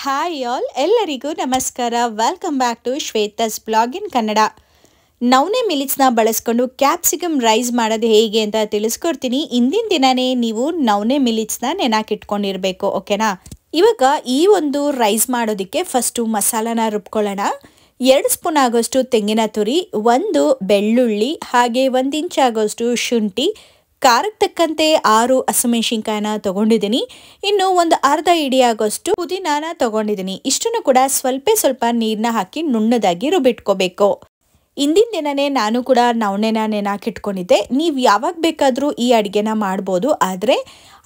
Hi all ಎಲ್ಲರಿಗೂ ನಮಸ್ಕಾರ. Welcome back to Shweta's blog in Kannada. ನವಣೆ ಮಿಲಿಟ್ಸ್ನ ಬಳಸ್ಕೊಂಡು ಕ್ಯಾಪ್ಸಿಕಮ್ ರೈಸ್ ಮಾಡೋದು ಹೇಗೆ ಅಂತ ತಿಳಿಸ್ಕೊಡ್ತೀನಿ. ಇಂದಿನ ದಿನನೇ ನೀವು ನವಣೆ ಮಿಲಿಟ್ಸ್ನ ನೆನಾಕಿಟ್ಕೊಂಡಿರಬೇಕು, ಓಕೆನಾ? ಇವಾಗ ಈ ಒಂದು ರೈಸ್ ಮಾಡೋದಕ್ಕೆ ಫಸ್ಟು ಮಸಾಲಾನ ರುಬ್ಕೊಳ್ಳೋಣ. 2 ಸ್ಪೂನ್ ಆಗೋಷ್ಟು ತೆಂಗಿನ ತುರಿ, 1 ಬೆಳ್ಳುಳ್ಳಿ, ಹಾಗೆ 1 ಇಂಚ್ ಆಗೋಷ್ಟು ಶುಂಠಿ, ಖಾರಕ್ಕೆ ತಕ್ಕಂತೆ 6 ಹಸಿಮೆಣಸಿನ್ಕಾಯಿನ ತಗೊಂಡಿದ್ದೀನಿ. ಇನ್ನು ಒಂದು ಅರ್ಧ ಇಡಿ ಆಗೋಷ್ಟು ಪುದೀನಾನ ತಗೊಂಡಿದ್ದೀನಿ. ಇಷ್ಟನ್ನು ಕೂಡ ಸ್ವಲ್ಪ ನೀರನ್ನ ಹಾಕಿ ನುಣ್ಣದಾಗಿ ರುಬ್ಬಿಟ್ಕೋಬೇಕು. ಇಂದಿನ ದಿನನೇ ನಾನು ಕೂಡ ನವಣೆನ ನೆನಾಕಿಟ್ಕೊಂಡಿದ್ದೆ. ನೀವು ಯಾವಾಗ ಬೇಕಾದರೂ ಈ ಅಡುಗೆನ ಮಾಡ್ಬೋದು. ಆದರೆ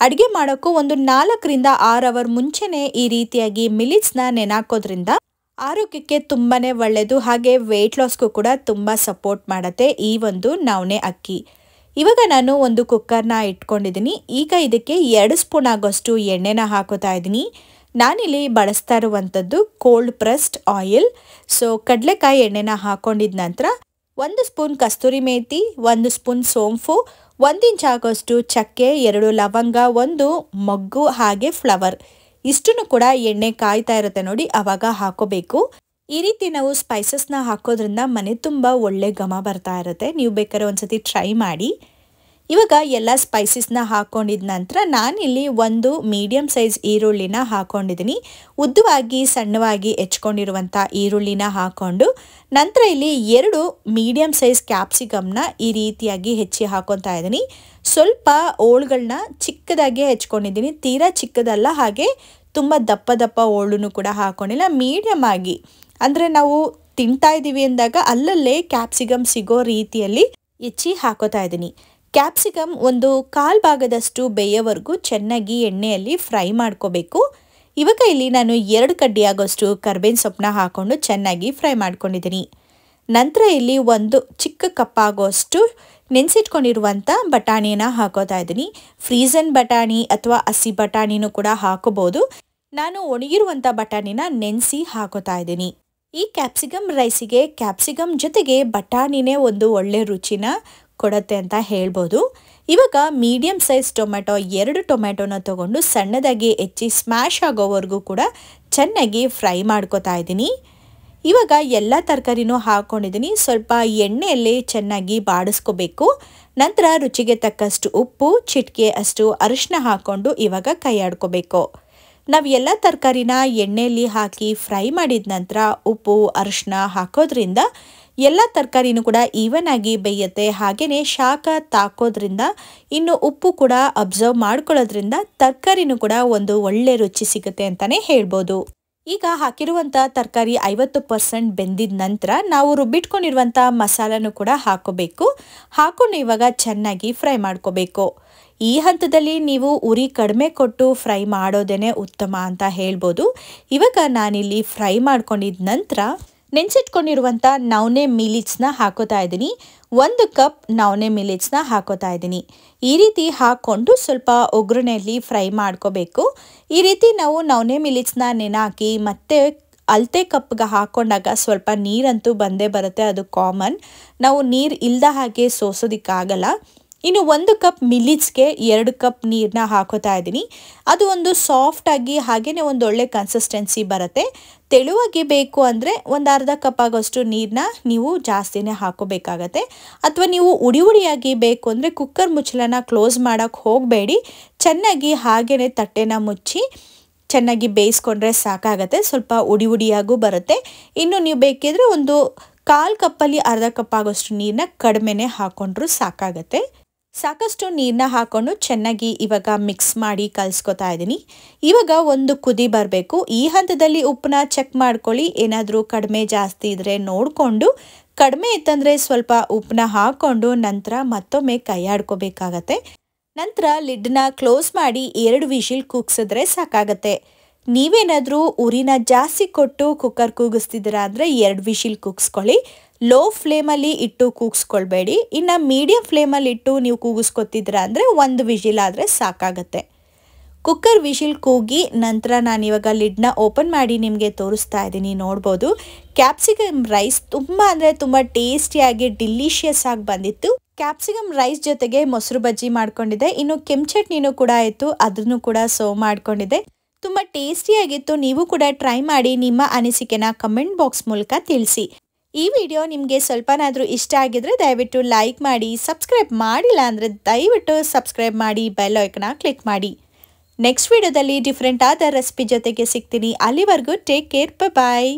ಅಡುಗೆ ಮಾಡೋಕ್ಕೂ ಒಂದು 4 ರಿಂದ 6 ಅವರ್ ಮುಂಚೆನೇ ಈ ರೀತಿಯಾಗಿ ಮಿಲಿಟ್ಸ್ನ ನೆನಾಕೋದ್ರಿಂದ ಆರೋಗ್ಯಕ್ಕೆ ತುಂಬಾ ಒಳ್ಳೆಯದು. ಹಾಗೆ ವೆಯ್ಟ್ ಲಾಸ್ಗೂ ಕೂಡ ತುಂಬ ಸಪೋರ್ಟ್ ಮಾಡುತ್ತೆ ಈ ಒಂದು ನವಣೆ ಅಕ್ಕಿ. ಇವಾಗ ನಾನು ಒಂದು ಕುಕ್ಕರ್ನ ಇಟ್ಕೊಂಡಿದ್ದೀನಿ. ಈಗ ಇದಕ್ಕೆ 2 ಸ್ಪೂನ್ ಆಗೋಷ್ಟು ಎಣ್ಣೆನ ಹಾಕೋತಾ ಇದ್ದೀನಿ. ನಾನಿಲ್ಲಿ ಬಳಸ್ತಾ ಇರುವಂಥದ್ದು ಕೋಲ್ಡ್ ಪ್ರೆಸ್ಡ್ ಆಯಿಲ್. ಸೊ ಕಡಲೆಕಾಯಿ ಎಣ್ಣೆನ ಹಾಕೊಂಡಿದ ನಂತರ 1 ಸ್ಪೂನ್ ಕಸ್ತೂರಿ ಮೇಥಿ, 1 ಸ್ಪೂನ್ ಸೋಂಪು, 1 ಇಂಚ್ ಆಗೋಷ್ಟು ಚಕ್ಕೆ, 2 ಲವಂಗ, 1 ಮೊಗ್ಗು, ಹಾಗೆ ಫ್ಲವರ್. ಇಷ್ಟನ್ನು ಕೂಡ ಎಣ್ಣೆ ಕಾಯ್ತಾ ಇರುತ್ತೆ ನೋಡಿ, ಆವಾಗ ಹಾಕೋಬೇಕು. ಈ ರೀತಿ ನಾವು ಸ್ಪೈಸಸ್ನ ಹಾಕೋದ್ರಿಂದ ಮನೆ ತುಂಬ ಒಳ್ಳೆ ಘಮ ಬರ್ತಾ ಇರುತ್ತೆ. ನೀವು ಬೇಕಾದ್ರೆ ಒಂದ್ಸತಿ ಟ್ರೈ ಮಾಡಿ. ಇವಾಗ ಎಲ್ಲ ಸ್ಪೈಸಸ್ನ ಹಾಕೊಂಡಿದ ನಂತರ ನಾನಿಲ್ಲಿ 1 ಮೀಡಿಯಮ್ ಸೈಜ್ ಈರುಳ್ಳಿನ ಹಾಕೊಂಡಿದ್ದೀನಿ. ಉದ್ದವಾಗಿ ಸಣ್ಣವಾಗಿ ಹೆಚ್ಕೊಂಡಿರುವಂಥ ಈರುಳ್ಳಿನ ಹಾಕೊಂಡು ನಂತರ ಇಲ್ಲಿ 2 ಮೀಡಿಯಮ್ ಸೈಜ್ ಕ್ಯಾಪ್ಸಿಕಮ್ನ ಈ ರೀತಿಯಾಗಿ ಹೆಚ್ಚಿ ಹಾಕೊತಾ ಇದ್ದೀನಿ. ಸ್ವಲ್ಪ ಓಳುಗಳನ್ನ ಚಿಕ್ಕದಾಗಿ ಹೆಚ್ಕೊಂಡಿದ್ದೀನಿ, ತೀರಾ ಚಿಕ್ಕದಲ್ಲ, ಹಾಗೆ ತುಂಬ ದಪ್ಪ ಓಳುನು ಕೂಡ ಹಾಕೊಂಡಿಲ್ಲ. ಮೀಡಿಯಮ್ ಆಗಿ, ಅಂದರೆ ನಾವು ತಿಂತಾ ಇದ್ದೀವಿ ಅಂದಾಗ ಅಲ್ಲಲ್ಲೇ ಕ್ಯಾಪ್ಸಿಕಮ್ ಸಿಗೋ ರೀತಿಯಲ್ಲಿ ಹೆಚ್ಚಿ ಹಾಕೋತಾ ಇದ್ದೀನಿ. ಕ್ಯಾಪ್ಸಿಕಮ್ ಒಂದು 1/4 ಭಾಗದಷ್ಟು ಬೇಯೋವರೆಗೂ ಚೆನ್ನಾಗಿ ಎಣ್ಣೆಯಲ್ಲಿ ಫ್ರೈ ಮಾಡ್ಕೋಬೇಕು. ಇವಾಗ ಇಲ್ಲಿ ನಾನು 2 ಕಡ್ಡಿ ಆಗೋಷ್ಟು ಕರ್ಬೇವಿನ ಸೊಪ್ಪನ್ನ ಹಾಕೊಂಡು ಚೆನ್ನಾಗಿ ಫ್ರೈ ಮಾಡ್ಕೊಂಡಿದ್ದೀನಿ. ನಂತರ ಇಲ್ಲಿ 1 ಚಿಕ್ಕ ಕಪ್ ಆಗೋಷ್ಟು ನೆನೆಸಿಟ್ಕೊಂಡಿರುವಂಥ ಬಟಾಣಿನ ಹಾಕೋತಾ ಇದ್ದೀನಿ. ಫ್ರೀಸನ್ ಬಟಾಣಿ ಅಥವಾ ಹಸಿ ಬಟಾಣಿನೂ ಕೂಡ ಹಾಕೋಬೋದು. ನಾನು ಒಣಗಿರುವಂಥ ಬಟಾಣಿನ ನೆನೆಸಿ ಹಾಕೋತಾ ಇದ್ದೀನಿ. ಈ ಕ್ಯಾಪ್ಸಿಕಮ್ ರೈಸಿಗೆ ಕ್ಯಾಪ್ಸಿಕಮ್ ಜೊತೆಗೆ ಬಟಾಣಿನೇ ಒಂದು ಒಳ್ಳೆ ರುಚಿನ ಕೊಡುತ್ತೆ ಅಂತ ಹೇಳ್ಬೋದು. ಇವಾಗ ಮೀಡಿಯಮ್ ಸೈಜ್ ಟೊಮೆಟೊ 2 ಟೊಮೆಟೊನ ತಗೊಂಡು ಸಣ್ಣದಾಗಿ ಹೆಚ್ಚಿ ಸ್ಮ್ಯಾಶ್ ಆಗೋವರೆಗೂ ಕೂಡ ಚೆನ್ನಾಗಿ ಫ್ರೈ ಮಾಡ್ಕೋತಾ ಇದ್ದೀನಿ. ಇವಾಗ ಎಲ್ಲ ತರಕಾರಿನೂ ಹಾಕ್ಕೊಂಡಿದ್ದೀನಿ. ಸ್ವಲ್ಪ ಎಣ್ಣೆಯಲ್ಲಿ ಚೆನ್ನಾಗಿ ಬಾಡಿಸ್ಕೋಬೇಕು. ನಂತರ ರುಚಿಗೆ ತಕ್ಕಷ್ಟು ಉಪ್ಪು, ಚಿಟಿಕೆ ಅಷ್ಟು ಅರಿಶಿನ ಹಾಕ್ಕೊಂಡು ಇವಾಗ ಕೈ ಆಡ್ಕೋಬೇಕು. ನಾವು ಎಲ್ಲ ತರಕಾರಿನ ಎಣ್ಣೆಯಲ್ಲಿ ಹಾಕಿ ಫ್ರೈ ಮಾಡಿದ ನಂತರ ಉಪ್ಪು, ಅರಿಶಿನ ಹಾಕೋದ್ರಿಂದ ಎಲ್ಲ ತರಕಾರಿನೂ ಕೂಡ ಈವನ್ ಆಗಿ ಬೇಯುತ್ತೆ. ಹಾಗೆಯೇ ಶಾಖ ತಾಕೋದ್ರಿಂದ ಇನ್ನು ಉಪ್ಪು ಕೂಡ ಅಬ್ಸರ್ವ್ ಮಾಡ್ಕೊಳ್ಳೋದ್ರಿಂದ ತರಕಾರಿನೂ ಕೂಡ ಒಂದು ಒಳ್ಳೆ ರುಚಿ ಸಿಗುತ್ತೆ ಅಂತಲೇ ಹೇಳ್ಬೋದು. ಈಗ ಹಾಕಿರುವಂಥ ತರಕಾರಿ 50% ಬೆಂದಿದ ನಂತರ ನಾವು ರುಬ್ಬಿಟ್ಕೊಂಡಿರುವಂಥ ಮಸಾಲನೂ ಕೂಡ ಹಾಕೋಬೇಕು. ಹಾಕೊಂಡು ಇವಾಗ ಚೆನ್ನಾಗಿ ಫ್ರೈ ಮಾಡ್ಕೋಬೇಕು. ಈ ಹಂತದಲ್ಲಿ ನೀವು ಉರಿ ಕಡಿಮೆ ಕೊಟ್ಟು ಫ್ರೈ ಮಾಡೋದೇ ಉತ್ತಮ ಅಂತ ಹೇಳ್ಬೋದು. ಇವಾಗ ನಾನಿಲ್ಲಿ ಫ್ರೈ ಮಾಡ್ಕೊಂಡಿದ ನಂತರ ನೆನೆಸಿಟ್ಕೊಂಡಿರುವಂಥ ನವಣೆ ಮಿಲಿಟ್ಸ್ನ ಹಾಕೋತಾ ಇದ್ದೀನಿ. 1 ಕಪ್ ನವಣೆ ಮಿಲಿಟ್ಸ್ನ ಹಾಕೋತಾ ಇದ್ದೀನಿ. ಈ ರೀತಿ ಹಾಕ್ಕೊಂಡು ಸ್ವಲ್ಪ ಒಗ್ಗರಣೆಯಲ್ಲಿ ಫ್ರೈ ಮಾಡ್ಕೋಬೇಕು. ಈ ರೀತಿ ನಾವು ನವಣೆ ಮಿಲಿಟ್ಸ್ನ ನೆನಾಕಿ ಮತ್ತೆ ಅಳತೆ ಕಪ್ಗೆ ಹಾಕೊಂಡಾಗ ಸ್ವಲ್ಪ ನೀರಂತೂ ಬಂದೇ ಬರುತ್ತೆ, ಅದು ಕಾಮನ್. ನಾವು ನೀರು ಇಲ್ಲದ ಹಾಗೆ ಸೋಸೋದಕ್ಕಾಗಲ್ಲ. ಇನ್ನು 1 ಕಪ್ ಮಿಲಿಟ್ಸ್ಗೆ 2 ಕಪ್ ನೀರನ್ನ ಹಾಕೋತಾ ಇದ್ದೀನಿ. ಅದು ಒಂದು ಸಾಫ್ಟಾಗಿ ಹಾಗೆಯೇ ಒಂದು ಒಳ್ಳೆ ಕನ್ಸಿಸ್ಟೆನ್ಸಿ ಬರುತ್ತೆ. ತೆಳುವಾಗಿ ಬೇಕು ಅಂದರೆ ಒಂದು ಅರ್ಧ ಕಪ್ ಆಗೋಷ್ಟು ನೀರನ್ನ ನೀವು ಜಾಸ್ತಿನೇ ಹಾಕೋಬೇಕಾಗತ್ತೆ. ಅಥವಾ ನೀವು ಉಡಿಯಾಗಿ ಬೇಕು ಅಂದರೆ ಕುಕ್ಕರ್ ಮುಚ್ಚಳನ ಕ್ಲೋಸ್ ಮಾಡೋಕ್ಕೆ ಹೋಗಬೇಡಿ. ಚೆನ್ನಾಗಿ ಹಾಗೆಯೇ ತಟ್ಟೆನ ಮುಚ್ಚಿ ಚೆನ್ನಾಗಿ ಬೇಯಿಸ್ಕೊಂಡ್ರೆ ಸಾಕಾಗತ್ತೆ. ಸ್ವಲ್ಪ ಉಡಿಯಾಗೂ ಬರುತ್ತೆ. ಇನ್ನು ನೀವು ಬೇಕಿದ್ರೆ ಒಂದು 1/4 ಕಪ್ಪಲ್ಲಿ ಅರ್ಧ ಕಪ್ ಆಗೋಷ್ಟು ನೀರನ್ನ ಕಡಿಮೆನೇ ಹಾಕೊಂಡ್ರೂ ಸಾಕಾಗತ್ತೆ. ಸಾಕಷ್ಟು ನೀರನ್ನ ಹಾಕೊಂಡು ಚೆನ್ನಾಗಿ ಇವಾಗ ಮಿಕ್ಸ್ ಮಾಡಿ ಕಲಿಸ್ಕೊತಾ ಇದ್ದೀನಿ. ಇವಾಗ ಒಂದು ಕುದಿ ಬರಬೇಕು. ಈ ಹಂತದಲ್ಲಿ ಉಪ್ಪನ್ನ ಚೆಕ್ ಮಾಡ್ಕೊಳ್ಳಿ. ಏನಾದರೂ ಕಡಿಮೆ ಜಾಸ್ತಿ ಇದ್ದರೆ ನೋಡಿಕೊಂಡು, ಕಡಿಮೆ ಇತ್ತಂದರೆ ಸ್ವಲ್ಪ ಉಪ್ಪನ್ನ ಹಾಕ್ಕೊಂಡು ನಂತರ ಮತ್ತೊಮ್ಮೆ ಕೈ ಆಡ್ಕೋಬೇಕಾಗತ್ತೆ. ನಂತರ ಲಿಡ್ನ ಕ್ಲೋಸ್ ಮಾಡಿ 2 ವಿಷಿಲ್ ಕೂಗಿಸಿದ್ರೆ ಸಾಕಾಗತ್ತೆ. ನೀವೇನಾದರೂ ಉರಿನ ಜಾಸ್ತಿ ಕೊಟ್ಟು ಕುಕ್ಕರ್ ಕೂಗಿಸ್ತಿದ್ದೀರಾ ಅಂದರೆ 2 ವಿಷಿಲ್ ಕೂಗಿಸ್ಕೊಳ್ಳಿ. ಲೋ ಫ್ಲೇಮಲ್ಲಿ ಇಟ್ಟು ಕೂಗಿಸ್ಕೊಳ್ಬೇಡಿ. ಇನ್ನು ಮೀಡಿಯಂ ಫ್ಲೇಮಲ್ಲಿ ಇಟ್ಟು ನೀವು ಕೂಗಿಸ್ಕೊತಿದ್ದೀರಾ ಅಂದರೆ 1 ವಿಷಿಲ್ ಆದರೆ ಸಾಕಾಗತ್ತೆ. ಕುಕ್ಕರ್ ವಿಷಿಲ್ ಕೂಗಿ ನಂತರ ನಾನಿವಾಗ ಲಿಡ್ನ ಓಪನ್ ಮಾಡಿ ನಿಮಗೆ ತೋರಿಸ್ತಾ ಇದ್ದೀನಿ. ನೋಡ್ಬೋದು ಕ್ಯಾಪ್ಸಿಕಮ್ ರೈಸ್ ತುಂಬ ಅಂದರೆ ತುಂಬ ಟೇಸ್ಟಿಯಾಗಿ ಡಿಲಿಷಿಯಸ್ ಆಗಿ ಬಂದಿತ್ತು. ಕ್ಯಾಪ್ಸಿಕಮ್ ರೈಸ್ ಜೊತೆಗೆ ಮೊಸರು ಬಜ್ಜಿ ಮಾಡ್ಕೊಂಡಿದ್ದೆ. ಇನ್ನು ಕೆಂಪು ಚಟ್ನಿನೂ ಕೂಡ ಆಯಿತು, ಅದನ್ನು ಕೂಡ ಸರ್ವ್ ಮಾಡ್ಕೊಂಡಿದ್ದೆ. ತುಂಬ ಟೇಸ್ಟಿಯಾಗಿತ್ತು. ನೀವು ಕೂಡ ಟ್ರೈ ಮಾಡಿ ನಿಮ್ಮ ಅನಿಸಿಕೆನ ಕಮೆಂಟ್ ಬಾಕ್ಸ್ ಮೂಲಕ ತಿಳಿಸಿ. ಈ ವಿಡಿಯೋ ನಿಮಗೆ ಸ್ವಲ್ಪನಾದರೂ ಇಷ್ಟ ಆಗಿದ್ರೆ ದಯವಿಟ್ಟು ಲೈಕ್ ಮಾಡಿ. ಸಬ್ಸ್ಕ್ರೈಬ್ ಮಾಡಿಲ್ಲ ಅಂದರೆ ದಯವಿಟ್ಟು ಸಬ್ಸ್ಕ್ರೈಬ್ ಮಾಡಿ, ಬೆಲ್ ಐಕನ್ನ ಕ್ಲಿಕ್ ಮಾಡಿ. ನೆಕ್ಸ್ಟ್ ವಿಡಿಯೋದಲ್ಲಿ ಡಿಫ್ರೆಂಟ್ ಆದ ರೆಸಿಪಿ ಜೊತೆಗೆ ಸಿಗ್ತೀನಿ. ಅಲ್ಲಿವರೆಗೂ ಟೇಕ್ ಕೇರ್, ಬಾಯ್.